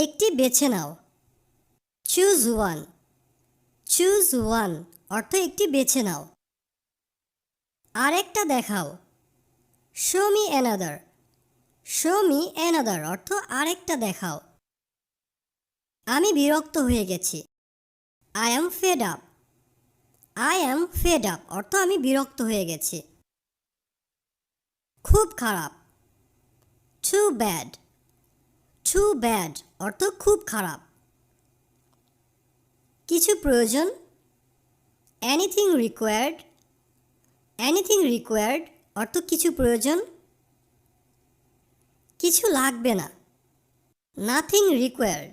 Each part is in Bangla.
একটি বেছে নাও। Choose one. চুজ ওয়ান অর্থ একটি বেছে নাও। আরেকটা দেখাও। Show me another. Show me another অর্থ আরেকটা দেখাও। আমি বিরক্ত হয়ে গেছি। I am fed up. I am fed up অর্থ আমি বিরক্ত হয়ে গেছি। খুব খারাপ। Two bad. টু ব্যাড অর্থ খুব খারাপ। কিছু প্রয়োজন। Anything required. এনিথিং রিকোয়ার্ড অর্থ কিছু প্রয়োজন। কিছু লাগবে না। Nothing required.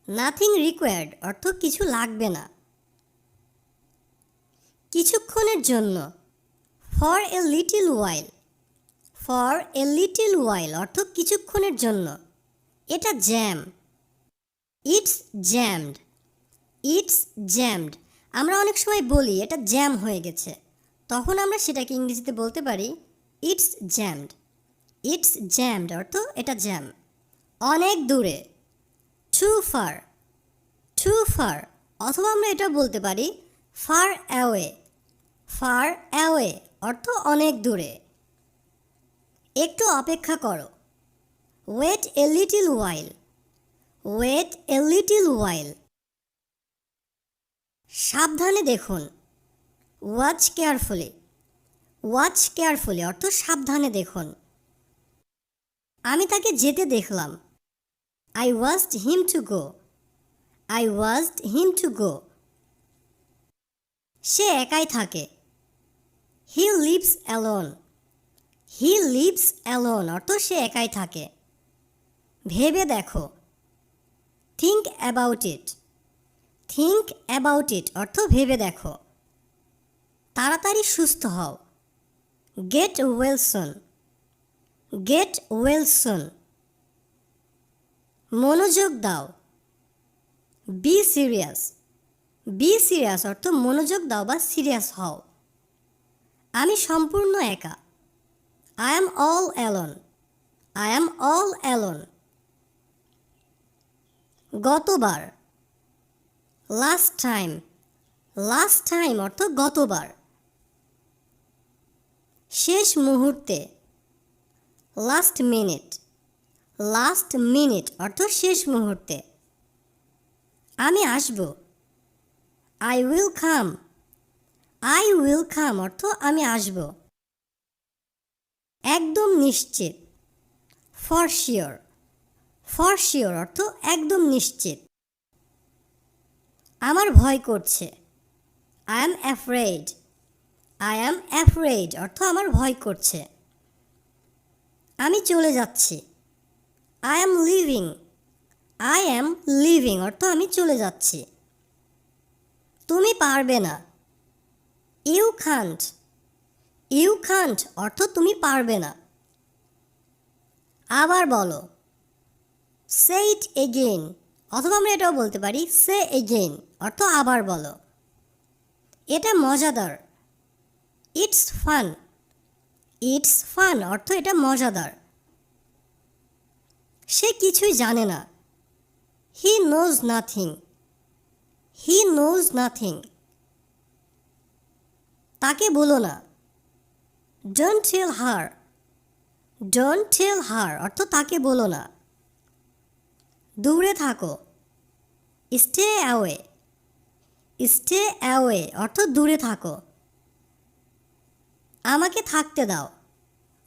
নাথিং রিকোয়ার্ড অর্থ কিছু লাগবে না। কিছুক্ষণের জন্য। For a little while. For a little while অর্থ কিছুক্ষণের জন্য। এটা jam. It's jammed. It's jammed আমরা অনেক সময় বলি এটা জ্যাম হয়ে গেছে, তখন আমরা সেটাকে ইংরেজিতে বলতে পারি ইটস জ্যামড। ইটস জ্যামড অর্থ এটা জ্যাম। অনেক দূরে। Too far. টু ফার অথবা আমরা এটা বলতে পারি ফার অ্যাওয়ে। ফার অ্যাওয়ে অর্থ অনেক দূরে। একটু অপেক্ষা করো। Wait a little while. Wait a little while. সাবধানে দেখুন। Watch carefully. ওয়াচ কেয়ারফুলি অর্থ সাবধানে দেখুন। আমি তাকে যেতে দেখলাম। I watched him to go. I watched him to go. সে একাই থাকে। He lives alone. He lives alone অর্থ সে একাই থাকে। ভেবে দেখো। Think about it. Think about it অর্থ ভেবে দেখো। তাড়াতাড়ি সুস্থ হও। Get well soon. Get well soon. মনোযোগ দাও। Be serious. বি সিরিয়াস অর্থ মনোযোগ দাও বা সিরিয়াস হও। আমি সম্পূর্ণ একা। I am all alone. I am all alone. গতবার। Last time. লাস্ট টাইম অর্থ গতবার। শেষ মুহূর্তে। Last minute. লাস্ট মিনিট অর্থ শেষ মুহূর্তে। আমি আসব। I will come. I will come অর্থ আমি আসব। একদম নিশ্চিত। For sure. ফর শিওর অর্থ একদম নিশ্চিত। আমার ভয় করছে। I am afraid. I am afraid অর্থ আমার ভয় করছে। আমি চলে যাচ্ছি। I am living. I am living অর্থ আমি চলে যাচ্ছি। তুমি পারবে না। You can't. ইউ কান্ট অর্থ তুমি পারবে না। আবার বলো। সে ইট এগেইন অথবা আমরা এটাও বলতে পারি সে এগেইন অর্থ আবার বলো। এটা মজাদার। It's fun. ইটস ফান অর্থ এটা মজাদার। সে কিছুই জানে না। He knows nothing. He knows nothing. তাকে বলো না। Don't tell her. Don't tell হার অর্থ তাকে বলো না। দূরে থাকো। Stay away. স্টে অ্যাওয়ে অর্থ দূরে থাকো। আমাকে থাকতে দাও।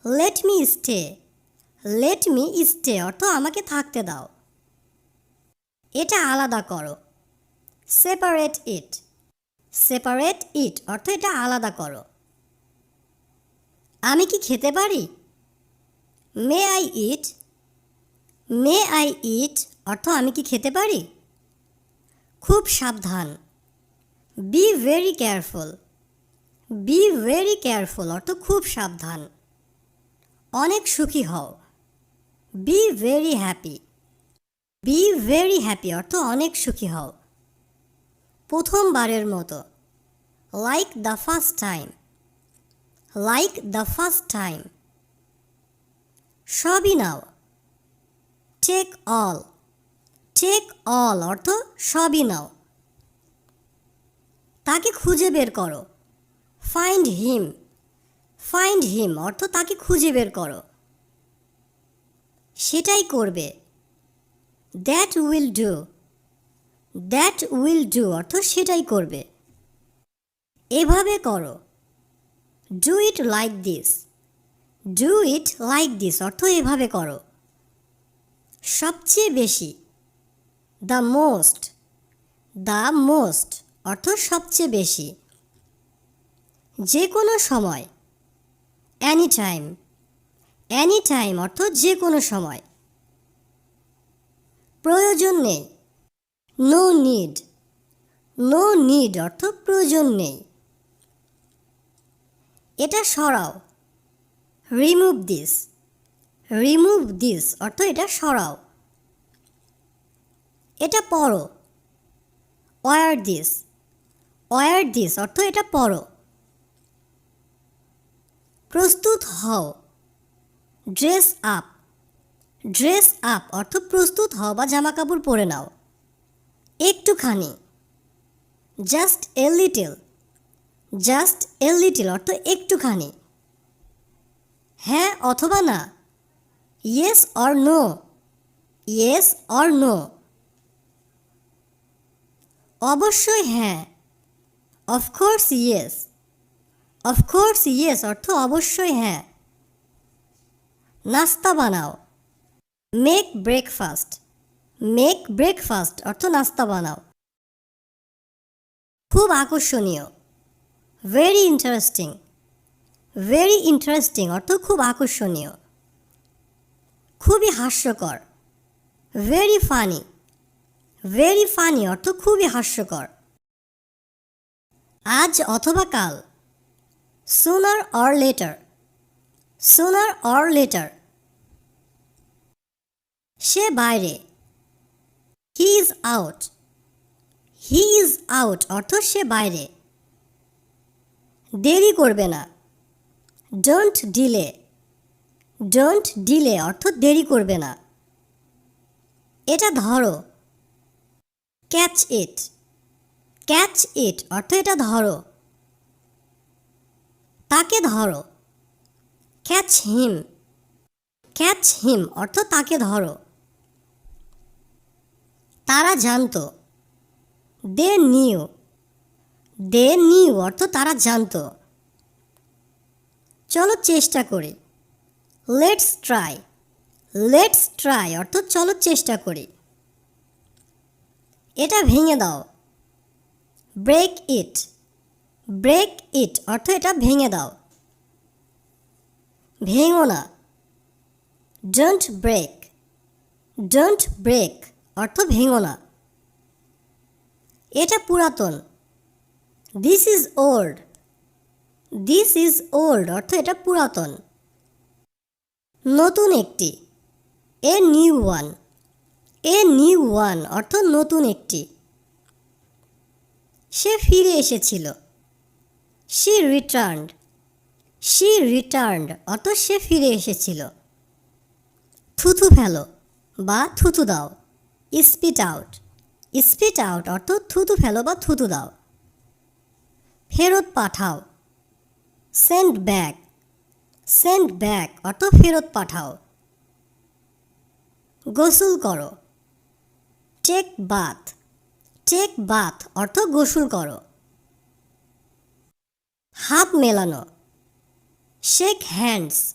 Let me stay. Let me stay অর্থ আমাকে থাকতে দাও। এটা আলাদা করো। সেপারেট ইট। সেপারেট ইট অর্থ এটা আলাদা করো। আমি কি খেতে পারি? May I eat. May I eat অর্থ আমি কি খেতে পারি? খুব সাবধান। Be very careful. Be very careful অর্থ খুব সাবধান। অনেক সুখী হও। Be very happy. Be very happy অর্থ অনেক সুখী হও। প্রথমবারের মতো। Like the first time. Like the first time. সবই নাও। Take all. টেক অল অর্থ সবই নাও। তাকে খুঁজে বের করো। ফাইন্ড হিম, ফাইন্ড হিম অর্থ তাকে খুঁজে বের করো। সেটাই করবে। That will do, that will do অর্থ সেটাই করবে। এভাবে করো। Do it like this, do it like this অর্থ এভাবে করো। সবচেয়ে বেশি। দ্য মোস্ট, দ্য মোস্ট অর্থ সবচেয়ে বেশি। যে কোনো সময়। এনি টাইম, এনি টাইম অর্থ যে কোনো সময়। প্রয়োজন নেই। নো নিড, নো নিড অর্থ প্রয়োজন নেই। এটা সরাও। রিমুভ দিস, রিমুভ দিস অর্থ এটা সরাও। এটা পড়ো। ওয়্যার দিস, ওয়্যার দিস অর্থ এটা পড়ো। প্রস্তুত হও। ড্রেস আপ, ড্রেস আপ অর্থ প্রস্তুত হও বা জামা কাপড় পরে নাও। একটুখানি। Just a little, just a little অর্থ একটুখানি। হ্যাঁ অথবা না। Yes or no, yes or no. অবশ্যই হ্যাঁ। অফকোর্স ইয়েস, অফকোর্স ইয়েস অর্থ অবশ্যই হ্যাঁ। নাস্তা বানাও। মেক ব্রেকফাস্ট, মেক ব্রেকফাস্ট অর্থ নাস্তা বানাও। খুব আকর্ষণীয়। ভেরি ইন্টারেস্টিং, ভেরি ইন্টারেস্টিং অর্থ খুব আকর্ষণীয়। খুবই হাস্যকর। ভেরি ফানি, ভেরি ফানি অর্থ খুবই হাস্যকর। আজ অথবা কাল। সুনার অর লেটার, সুনার অর লেটার। সে বাইরে। He is out, he is out অর্থ সে বাইরে। দেরি করবে না। ডোন্ট ডিলে, ডোন্ট ডিলে অর্থ দেরি করবে না। এটা ধরো। ক্যাচ ইট, ক্যাচ ইট অর্থ এটা ধরো। তাকে ধরো। ক্যাচ হিম, ক্যাচ হিম অর্থ তাকে ধরো। তারা জানতো। দে নিউ, দে নিউ অর্থ তারা জানতো। চলো চেষ্টা করি। লেটস ট্রাই, লেটস ট্রাই অর্থ চলো চেষ্টা করি। এটা ভেঙে দাও। ব্রেক ইট, ব্রেক ইট অর্থ এটা ভেঙে দাও। ভেঙো না। ডোন্ট ব্রেক, ডোন্ট ব্রেক অর্থ ভেঙো না। এটা পুরাতন। This is old, this is old অর্থ এটা পুরাতন। নতুন একটি। A new one, a new one অর্থ নতুন একটি। সে ফিরে এসেছিল। শি রিটার্নড, শি রিটার্নড অর্থ সে ফিরে এসেছিল। থুথু ফেলো বা থুথু দাও। স্পিট আউট, স্পিট আউট অর্থ থুথু ফেলো বা থুথু দাও। ফেরত পাঠাও। সেন্ড ব্যাক, সেন্ড ব্যাক অর্থ ফেরত পাঠাও। গোসল করো। টেক বাথ, টেক বাথ অর্থ গোসল করো। হাত মেলানো। শেক হ্যান্ডস,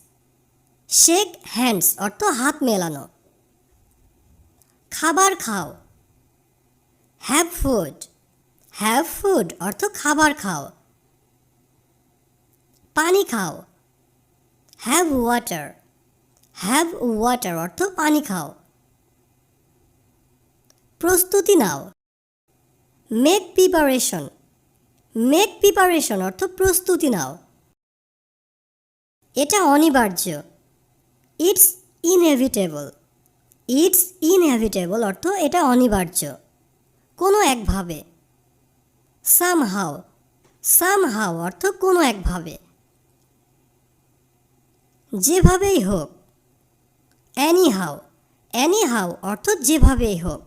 শেক হ্যান্ডস অর্থ হাত মেলানো। খাবার খাও। হ্যাভ ফুড, হ্যাভ ফুড অর্থ খাবার খাও। পানি খাও। হ্যাভ ওয়াটার, হ্যাভ ওয়াটার অর্থ পানি খাও। প্রস্তুতি নাও। মেক প্রিপারেশন, মেক প্রিপারেশন অর্থ প্রস্তুতি নাও। এটা অনিবার্য। ইটস ইনএভিটেবল, ইটস ইনএভিটেবল অর্থ এটা অনিবার্য, কোনো একভাবে। সামহাও, সামহাও অর্থ কোনো একভাবে। যেভাবেই হোক। অ্যানিহাও, অ্যানিহাও অর্থ যেভাবেই হোক।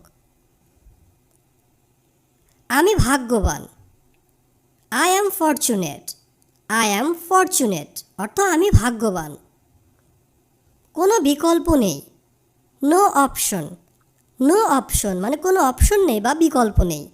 আমি ভাগ্যবান। I am fortunate. I am fortunate অর্থ আমি ভাগ্যবান। কোনো বিকল্প নেই। No option. নো অপশন মানে কোনো অপশন নেই বা বিকল্প নেই।